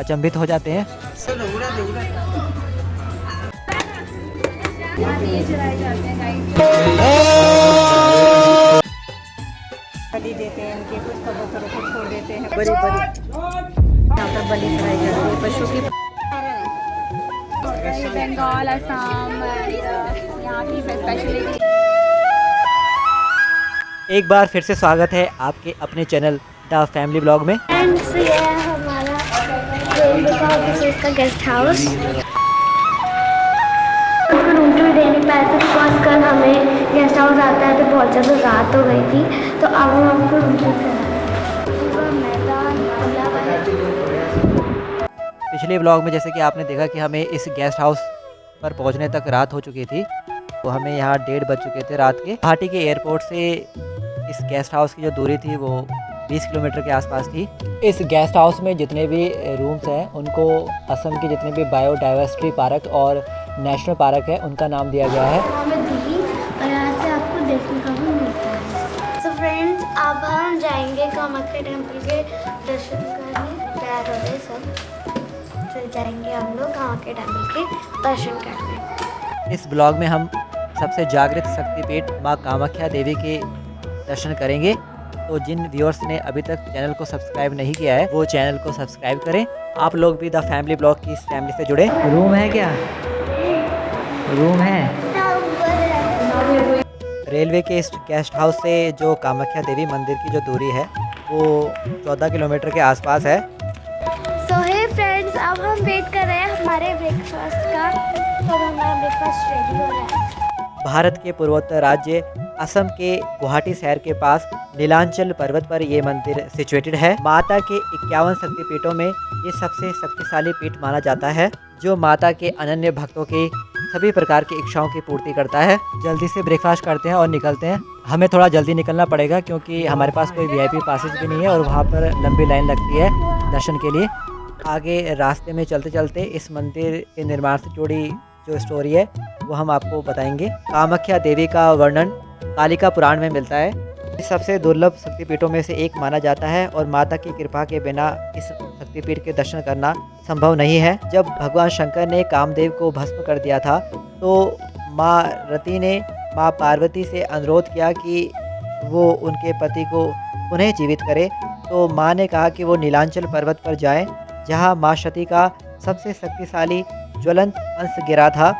अचंभित हो जाते हैं। बलि देते हैं, इनके कुछ कबूतरों को छोड़ देते हैं, बड़ी यहाँ पर बलि कराई जाती है पशु की। बंगाल, असम, यहाँ की स्पेशलिटी। एक बार फिर से स्वागत है आपके अपने चैनल द फैमिली ब्लॉग में। फ्रेंड्स, ये है हमारा ऑफिस का गेस्ट हाउस। रूम टूर दे नहीं पाए थे बिकॉज कल हमें गेस्ट हाउस आता है तो बहुत ज़्यादा रात हो गई थी, तो अब हम आपको रूम टूर कराएं। मैदान पिछले ब्लॉग में जैसे कि आपने देखा कि हमें इस गेस्ट हाउस पर पहुंचने तक रात हो चुकी थी, तो हमें यहाँ 1:30 बज चुके थे रात के। गुवाहाटी के एयरपोर्ट से इस गेस्ट हाउस की जो दूरी थी वो 20 किलोमीटर के आसपास थी। इस गेस्ट हाउस में जितने भी रूम्स हैं उनको असम के जितने भी बायोडाइवर्सिटी पार्क और नेशनल पार्क है उनका नाम दिया गया है। हमें दिल्ली और यहाँ से आपको देखने का भी मिलता है। सो फ्रेंड्स, अब हम जाएंगे कामाख्या टेम्पल के दर्शन करने। तैयार हो गए सब, फिर जाएंगे हम लोग कामाख्या टेम्पल के दर्शन करने। इस ब्लॉग में हम सबसे जागृत शक्तिपीठ माँ कामाख्या देवी के दर्शन करेंगे। तो जिन व्यूअर्स ने अभी तक चैनल को सब्सक्राइब नहीं किया है वो चैनल को सब्सक्राइब करें। आप लोग भी द फैमिली ब्लॉग की इस फैमिली से जुड़े। रूम है क्या? रूम है। रेलवे के इस गेस्ट हाउस से जो कामाख्या देवी मंदिर की जो दूरी है वो 14 किलोमीटर के आसपास है। सो हे फ्रेंड्स, अब हम वेट कर रहे हैं हमारे ब्रेकफास्ट का, तो हमारा ब्रेकफास्ट रेडी हो रहा है। भारत के पूर्वोत्तर राज्य असम के गुवाहाटी शहर के पास नीलांचल पर्वत पर ये मंदिर सिचुएटेड है। माता के 51 शक्तिपीठों में ये सबसे शक्तिशाली पीठ माना जाता है, जो माता के अनन्य भक्तों की सभी प्रकार की इच्छाओं की पूर्ति करता है। जल्दी से ब्रेकफास्ट करते हैं और निकलते हैं। हमें थोड़ा जल्दी निकलना पड़ेगा क्योंकि हमारे पास कोई VIP पासेज भी नहीं है और वहाँ पर लंबी लाइन लगती है दर्शन के लिए। आगे रास्ते में चलते चलते इस मंदिर के निर्माण से जुड़ी जो स्टोरी है वो हम आपको बताएंगे। कामाख्या देवी का वर्णन कालिका पुराण में मिलता है। इस सबसे दुर्लभ शक्तिपीठों में से एक माना जाता है और माता की कृपा के बिना इस शक्तिपीठ के दर्शन करना संभव नहीं है। जब भगवान शंकर ने कामदेव को भस्म कर दिया था तो माँ रति ने माँ पार्वती से अनुरोध किया कि वो उनके पति को पुनः जीवित करे। तो माँ ने कहा कि वो नीलांचल पर्वत पर जाएं, जहाँ माँ सती का सबसे शक्तिशाली ज्वलंत अंश गिरा था,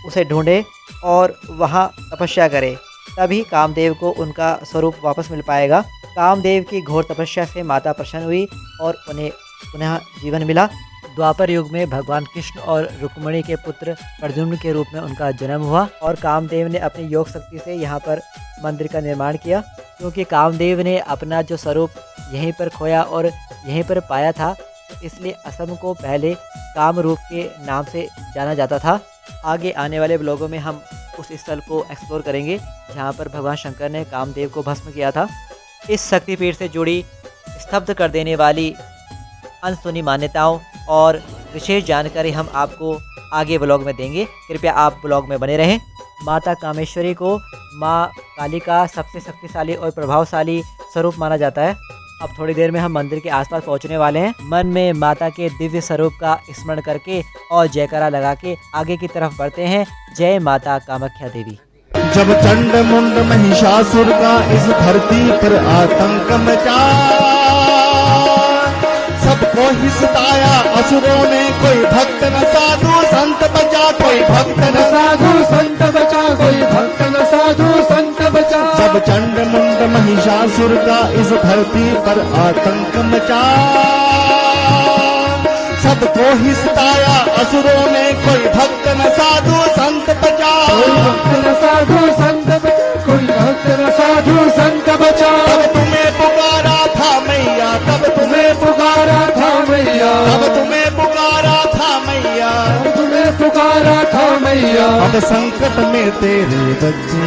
उसे ढूंढे और वहाँ तपस्या करे, तभी कामदेव को उनका स्वरूप वापस मिल पाएगा। कामदेव की घोर तपस्या से माता प्रसन्न हुई और उन्हें पुनः जीवन मिला। द्वापर युग में भगवान कृष्ण और रुक्मिणी के पुत्र प्रद्युम्न के रूप में उनका जन्म हुआ और कामदेव ने अपनी योग शक्ति से यहाँ पर मंदिर का निर्माण किया। क्योंकि कामदेव ने अपना जो स्वरूप यहीं पर खोया और यहीं पर पाया था, इसलिए असम को पहले काम रूप के नाम से जाना जाता था। आगे आने वाले ब्लॉगों में हम उस स्थल को एक्सप्लोर करेंगे जहाँ पर भगवान शंकर ने कामदेव को भस्म किया था। इस शक्तिपीठ से जुड़ी स्तब्ध कर देने वाली अनसुनी मान्यताओं और विशेष जानकारी हम आपको आगे ब्लॉग में देंगे। कृपया आप ब्लॉग में बने रहें। माता कामेश्वरी को माँ काली का सबसे शक्तिशाली और प्रभावशाली स्वरूप माना जाता है। अब थोड़ी देर में हम मंदिर के आसपास पहुंचने वाले हैं। मन में माता के दिव्य स्वरूप का स्मरण करके और जयकारा लगा के आगे की तरफ बढ़ते हैं। जय माता कामाख्या देवी। जब चंड मुंड महिषासुर का इस धरती पर आतंक मचा, सबको ही सताया असुरों ने, कोई भक्त न साधु संत बचा, कोई भक्त न साधु संत बचा, कोई भक्त न साधु संत बचा। जब चंड मुंड महिषासुर का इस धरती पर आतंक मचा, सबको ही सताया असुरों ने, कोई भक्त न साधु संत बचा, कोई भक्त न साधु संत बचा, कोई भक्त न साधु संत बचा। तब तुम्हें पुकारा था मैया, तब तुम्हें पुकारा था मैया, तब तुम्हें पुकारा था मैया, तब तुम्हें पुकारा था मैया। अब संकट में तेरे बच्चे,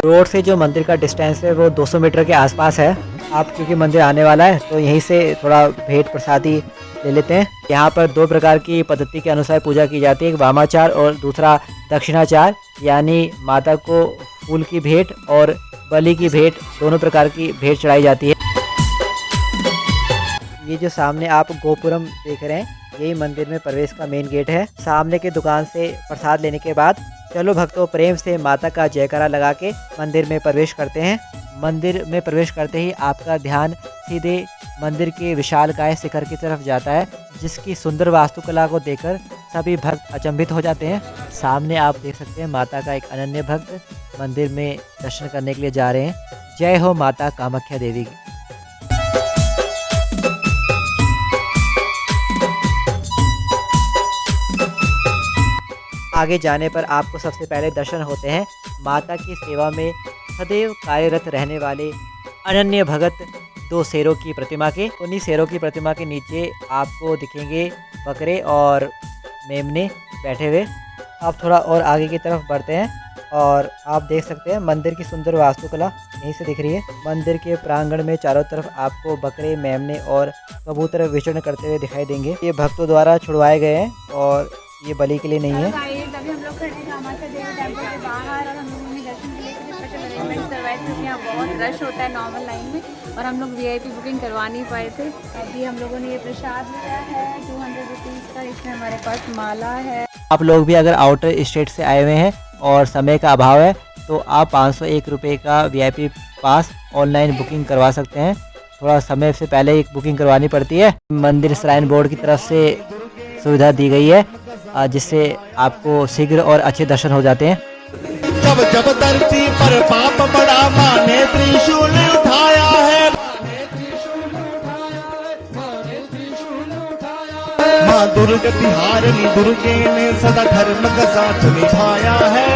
रोड से जो मंदिर का डिस्टेंस है वो 200 मीटर के आसपास है। आप क्योंकि मंदिर आने वाला है तो यहीं से थोड़ा भेंट प्रसादी ले लेते हैं। यहाँ पर दो प्रकार की पद्धति के अनुसार पूजा की जाती है, एक वामाचार और दूसरा दक्षिणाचार, यानी माता को फूल की भेंट और बलि की भेंट दोनों प्रकार की भेंट चढ़ाई जाती है। ये जो सामने आप गोपुरम देख रहे हैं, यही मंदिर में प्रवेश का मेन गेट है। सामने की दुकान से प्रसाद लेने के बाद चलो भक्तों प्रेम से माता का जयकारा लगा के मंदिर में प्रवेश करते हैं। मंदिर में प्रवेश करते ही आपका ध्यान सीधे मंदिर के विशालकाय शिखर की तरफ जाता है, जिसकी सुंदर वास्तुकला को देखकर सभी भक्त अचंभित हो जाते हैं। सामने आप देख सकते हैं माता का एक अनन्य भक्त मंदिर में दर्शन करने के लिए जा रहे हैं। जय हो माता कामाख्या देवी की। आगे जाने पर आपको सबसे पहले दर्शन होते हैं माता की सेवा में सदैव कार्यरत रहने वाले अनन्य भगत दो शेरों की प्रतिमा के। उन्हीं शेरों की प्रतिमा के नीचे आपको दिखेंगे बकरे और मेमने बैठे हुए। आप थोड़ा और आगे की तरफ बढ़ते हैं और आप देख सकते हैं मंदिर की सुंदर वास्तुकला यहीं से दिख रही है। मंदिर के प्रांगण में चारों तरफ आपको बकरे, मेमने और कबूतर विचरण करते हुए दिखाई देंगे। ये भक्तों द्वारा छुड़वाए गए हैं और ये बलि के लिए नहीं है। अभी हम लोग खड़े हैं कामाख्या देवी टेम्पल के बाहर और हम लोगों ने दर्शन के लिए स्पेशल अरेंजमेंट करवाए थे, क्योंकि यहाँ बहुत रश होता है नॉर्मल लाइन में और हम लोग VIP बुकिंग करवा नहीं पाए थे। अभी हम लोगों ने ये प्रसाद लिया है 200 रुपीज़ का, इसमें हमारे पास माला है। आप लोग भी अगर आउटर स्टेट से आए हुए हैं और समय का अभाव है तो आप 501 रुपये का VIP पास ऑनलाइन बुकिंग करवा सकते हैं। थोड़ा समय से पहले एक बुकिंग करवानी पड़ती है। मंदिर श्राइन बोर्ड की तरफ से सुविधा दी गई है, जिससे आपको शीघ्र और अच्छे दर्शन हो जाते हैं। जब जब धरती पर पाप बड़ा माँ ने त्रिशूल उठाया है, माँ दुर्गा तिहारिणी दुर्गे ने सदा धर्म का साथ निभाया है।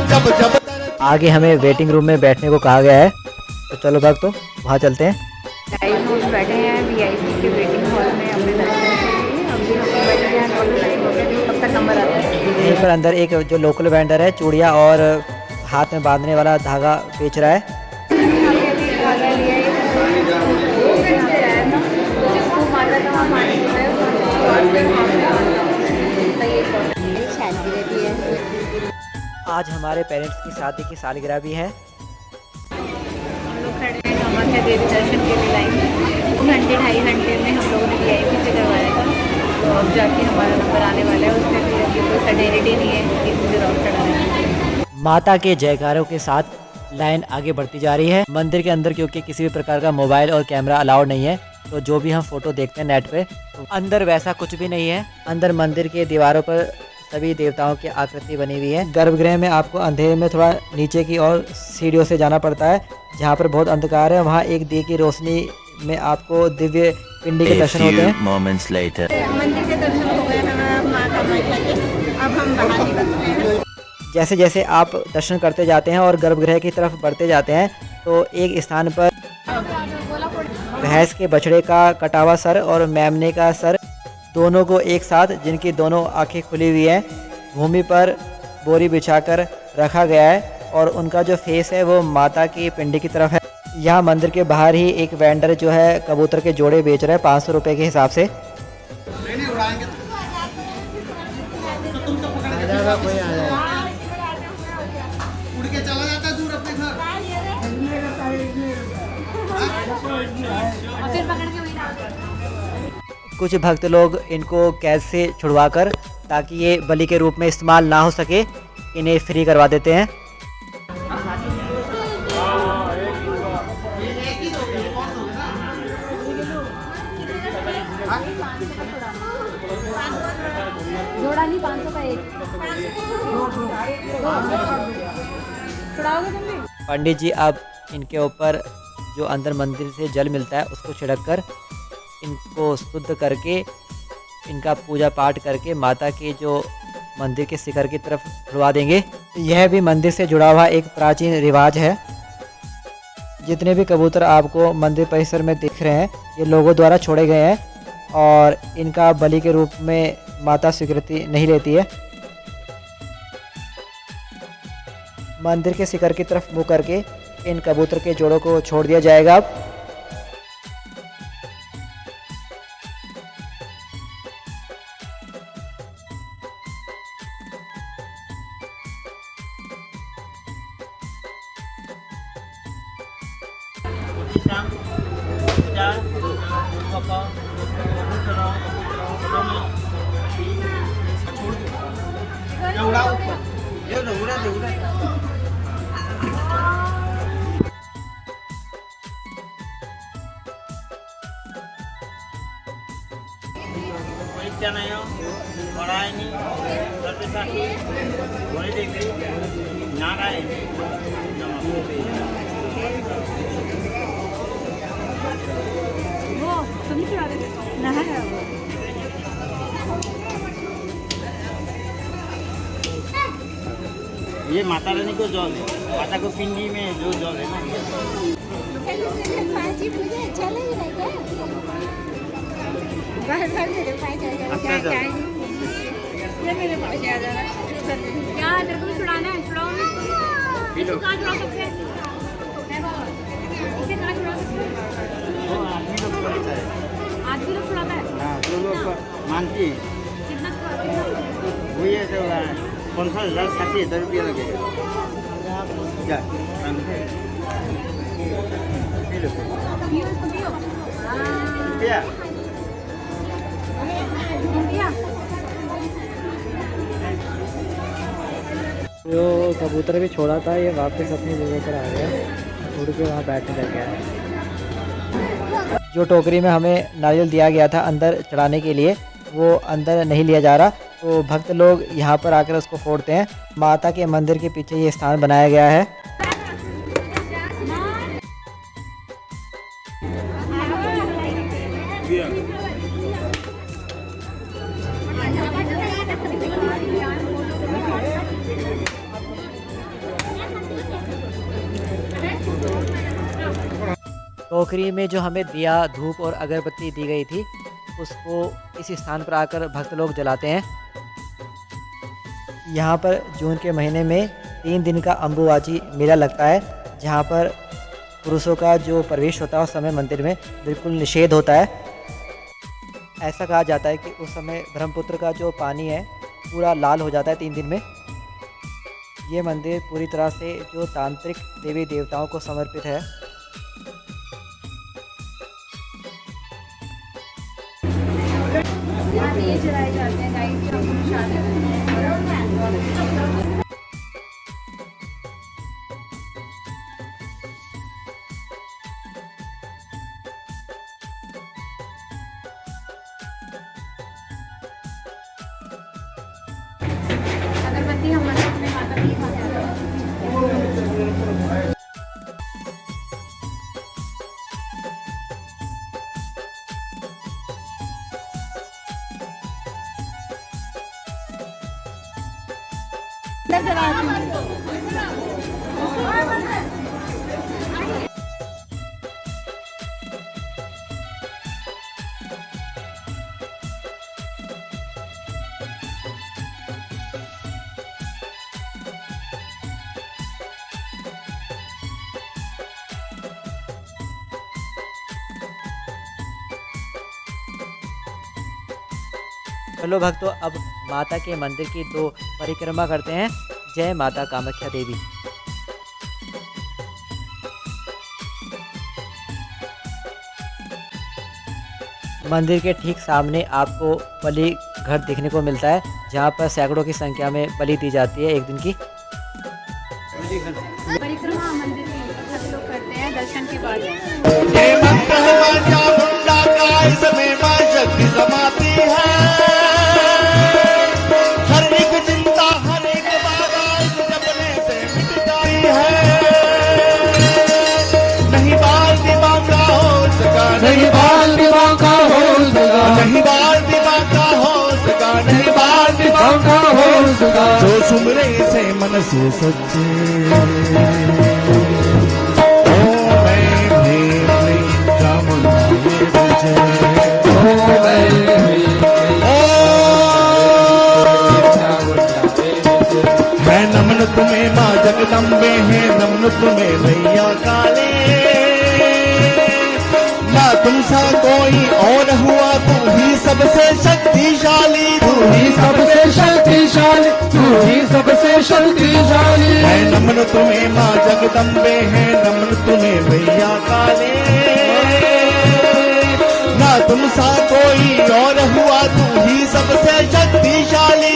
जब जब आगे हमें वेटिंग रूम में बैठने को कहा गया है, तो चलो भक्तों वहाँ चलते हैं। लाइन में बैठे हैं VIP के वेटिंग हॉल में अपने दर्शन के लिए। अभी हम बैठे हैं, लाइन हो गया, कब तक नंबर आता है। यहीं पर अंदर एक जो लोकल वेंडर है चूड़िया और हाथ में बांधने वाला धागा बेच रहा है। आज हमारे पेरेंट्स की शादी की सालगिरह भी है। हम लोग खड़े हैं कामाख्या देवी दर्शन के लिए लाइन में। 2 घंटे 2.5 घंटे में हम लोगों ने VIP से करवाया था, तो अब जाके हमारा नंबर आने वाला है। उसमें भी अभी कोई सर्टेनिटी नहीं है कि मुझे राउंड खड़ा है। माता के जयकारों के साथ लाइन आगे बढ़ती जा रही है। मंदिर के अंदर क्योंकि किसी भी प्रकार का मोबाइल और कैमरा अलाउड नहीं है, तो जो भी हम फोटो देखते हैं नेट पे, तो अंदर वैसा कुछ भी नहीं है। अंदर मंदिर के दीवारों पर सभी देवताओं की आकृति बनी हुई है। गर्भगृह में आपको अंधेरे में थोड़ा नीचे की ओर सीढ़ियों से जाना पड़ता है, जहाँ पर बहुत अंधकार है। वहाँ एक दिए की रोशनी में आपको दिव्य पिंडी के दर्शन होते हैं। मंदिर के दर्शन हो गए माँ कामाख्या के, अब हम बाहर निकलते हैं। जैसे जैसे आप दर्शन करते जाते हैं और गर्भगृह की तरफ बढ़ते जाते हैं, तो एक स्थान पर भैंस के बछड़े का कटा हुआ सर और मेमने का सर दोनों को एक साथ, जिनकी दोनों आंखें खुली हुई हैं, भूमि पर बोरी बिछाकर रखा गया है और उनका जो फेस है वो माता की पिंडी की तरफ है। यहाँ मंदिर के बाहर ही एक वेंडर जो है कबूतर के जोड़े बेच रहा है 500 रुपये के हिसाब से। कुछ भक्त लोग इनको कैद से छुड़वाकर, ताकि ये बलि के रूप में इस्तेमाल ना हो सके, इन्हें फ्री करवा देते हैं। जोड़ा नहीं 500 का एक। छुड़ाओगे तुम भी? पंडित जी अब इनके ऊपर जो अंदर मंदिर से जल मिलता है उसको छिड़क कर इनको शुद्ध करके, इनका पूजा पाठ करके माता के जो मंदिर के शिखर की तरफ छुड़वा देंगे। यह भी मंदिर से जुड़ा हुआ एक प्राचीन रिवाज है। जितने भी कबूतर आपको मंदिर परिसर में दिख रहे हैं, ये लोगों द्वारा छोड़े गए हैं और इनका बलि के रूप में माता स्वीकृति नहीं लेती है। मंदिर के शिखर की तरफ मुँह करके इन कबूतर के जोड़ों को छोड़ दिया जाएगा। अब ये माता रानी को जल है, माता को पिंडी में जो जल है ना। अच्छा क्या तेरे को भी छुड़ाना है? छुड़ाओ ना इसको। कहाँ छुड़ा सकते हैं? इसे कहाँ छुड़ा सकते हैं? वो आदमी लोग करता है। आदमी लोग छुड़ाता है? हाँ, तो लोग मानती है। कितना छुड़ाते वो ये तो 50,000 60,000 रुपया लगेगा। क्या? रुपया जो कबूतर भी छोड़ा था ये वापस अपनी जगह पर आ गया, उड़ के वहाँ बैठने लग गया है। जो टोकरी में हमें नारियल दिया गया था अंदर चढ़ाने के लिए, वो अंदर नहीं लिया जा रहा, तो भक्त लोग यहाँ पर आकर उसको फोड़ते हैं। माता के मंदिर के पीछे ये स्थान बनाया गया है। टोकरी में जो हमें दिया, धूप और अगरबत्ती दी गई थी, उसको इस स्थान पर आकर भक्त लोग जलाते हैं। यहाँ पर जून के महीने में 3 दिन का अम्बुबाची मेला लगता है, जहाँ पर पुरुषों का जो प्रवेश होता है उस समय मंदिर में बिल्कुल निषेध होता है। ऐसा कहा जाता है कि उस समय ब्रह्मपुत्र का जो पानी है पूरा लाल हो जाता है 3 दिन में। ये मंदिर पूरी तरह से जो तांत्रिक देवी देवताओं को समर्पित है। यहाँ दिए जलाए जाते हैं गाइस, जो हमको निशान है। अगरबत्ती हम मंदिर में माता की खाते हैं। चलो भक्तों, अब माता के मंदिर की 2 परिक्रमा करते हैं। जय माता कामाख्या देवी। मंदिर के ठीक सामने आपको बलि घर देखने को मिलता है, जहाँ पर सैकड़ों की संख्या में बलि दी जाती है एक दिन की। परिक्रमा मंदिर की सब लोग करते हैं दर्शन के बाद। ये मंत्र है माता मुंडा का, इसमें माँ शक्ति समाती है। हर एक चिंता, हर एक बाधा इस जपने से मिट जाती है। नहीं बाल दिमाग का हो सका, नहीं बाल दिमाग का हो सका, नहीं बाल दिमाग का हो सका, नहीं बाल दिमाग का हो सका। जो सुमरे से मन से सच्चे, है नमन तुम्हें माँ जगदम्बे, है नमन तुम्हें मैया काले। ना तुम सा कोई और हुआ, तू ही सबसे शक्तिशाली, तू ही सबसे शक्तिशाली, तू ही सबसे शक्तिशाली। है नमन तुम्हें माँ जगदम्बे, है नमन तुम्हें मैया काले। तुमसा कोई और हुआ तू ही सबसे शक्तिशाली,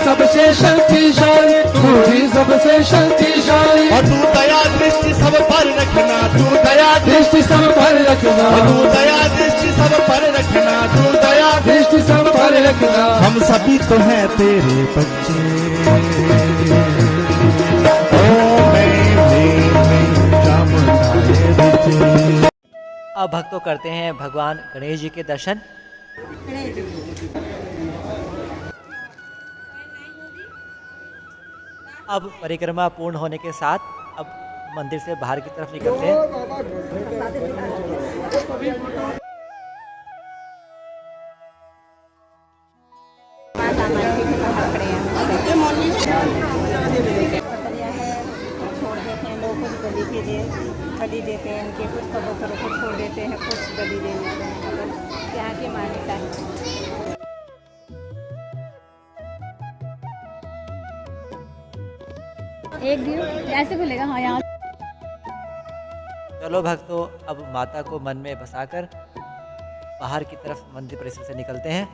सबसे शक्तिशाली, तू ही सबसे शक्तिशाली। और तू दया दृष्टि सब पर रखना, तू दया दृष्टि सब पर रखना, तू दया दृष्टि सब पर रखना, तू दया दृष्टि सब पर रखना। हम सभी तो हैं तेरे बच्चे, ओ मैं चामुंडाए बच्चे। अब भक्तों करते हैं भगवान गणेश जी के दर्शन। अब परिक्रमा पूर्ण होने के साथ अब मंदिर से बाहर की तरफ निकलते हैं। छोड़ देते हैं लोग, कुछ बलि के लिए बलि देते हैं, इनके कुछ करो कुछ छोड़ देते हैं, कुछ बलि दे देते हैं। यहाँ की मान्यता है। एक दिन ऐसे खुलेगा। हाँ, यहाँ चलो भक्तों, अब माता को मन में बसाकर बाहर की तरफ मंदिर परिसर से निकलते हैं।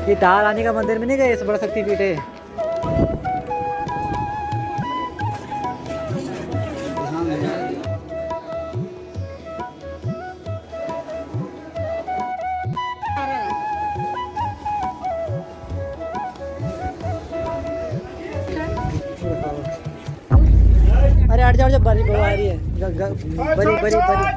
ये दाल आने का मंदिर में नहीं गए, बड़ा शक्तिपीठ है। अरे हट जाओ, जब बड़ी बहू आ रही है, बड़ी बड़ी बड़ी।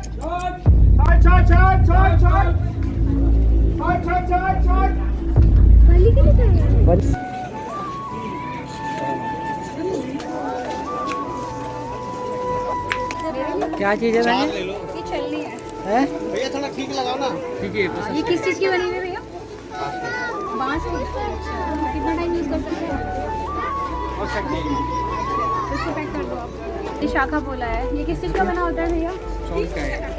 क्या चीज़ है मैंने? ये चलनी है। भैया थोड़ा ठीक लगाओ ना। ये किस चीज़ की बनी हुई है भैया? बांस की। कितना टाइम यूज़ कर सकते हैं? इसको पैक कर दो आप। ये शाखा बोला है, ये किस चीज़ का बना होता है भैया?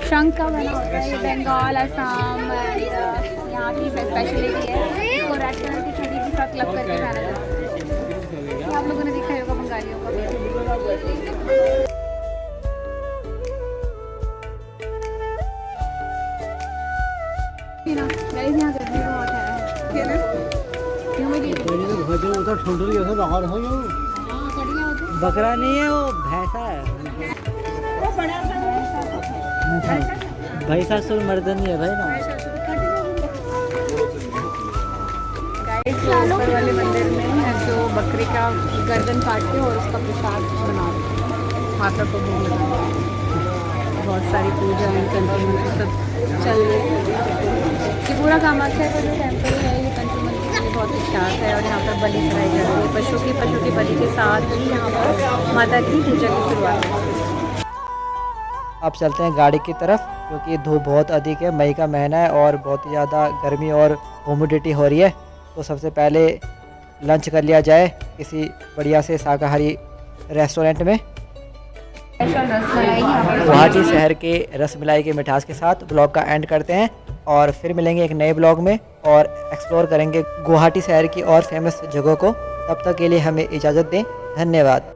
शंख का बना होता है। ये बंगाल, असम यहाँ की स्पेशलिटी है। इसको रेड कलर की छोटी सी फ्रॉक लग करके पहना जाता है। आप लोगों ने देखा होगा बंगालियों का। यहाँ गर्मी बहुत है। बकरा नहीं है, वो भैंसा है। भैंसासुर मर्दनी है भाई ना। ऊपर वाले मंदिर में जो बकरी का गर्दन काट के और उसका प्रसाद बना माता को भोग लगा। बहुत सारी पूजा एंड कंटिन्यू सब चल रही है। ये पूरा कामाख्या का जो टेम्पल है, ये पंचमंदिर के लिए बहुत विख्यात है और यहाँ पर बलि कराई जाती है। पशु की बलि के साथ ही यहाँ पर माता की पूजा की शुरुआत है। अब चलते हैं गाड़ी की तरफ, क्योंकि धूप बहुत अधिक है। मई का महीना है और बहुत ही ज़्यादा गर्मी और ह्यूमिडिटी हो रही है। तो सबसे पहले लंच कर लिया जाए किसी बढ़िया से शाकाहारी रेस्टोरेंट में। गुवाहाटी शहर के रसमलाई के मिठास के साथ ब्लॉग का एंड करते हैं और फिर मिलेंगे एक नए ब्लॉग में और एक्सप्लोर करेंगे गुवाहाटी शहर की और फेमस जगहों को। तब तक के लिए हमें इजाज़त दें। धन्यवाद।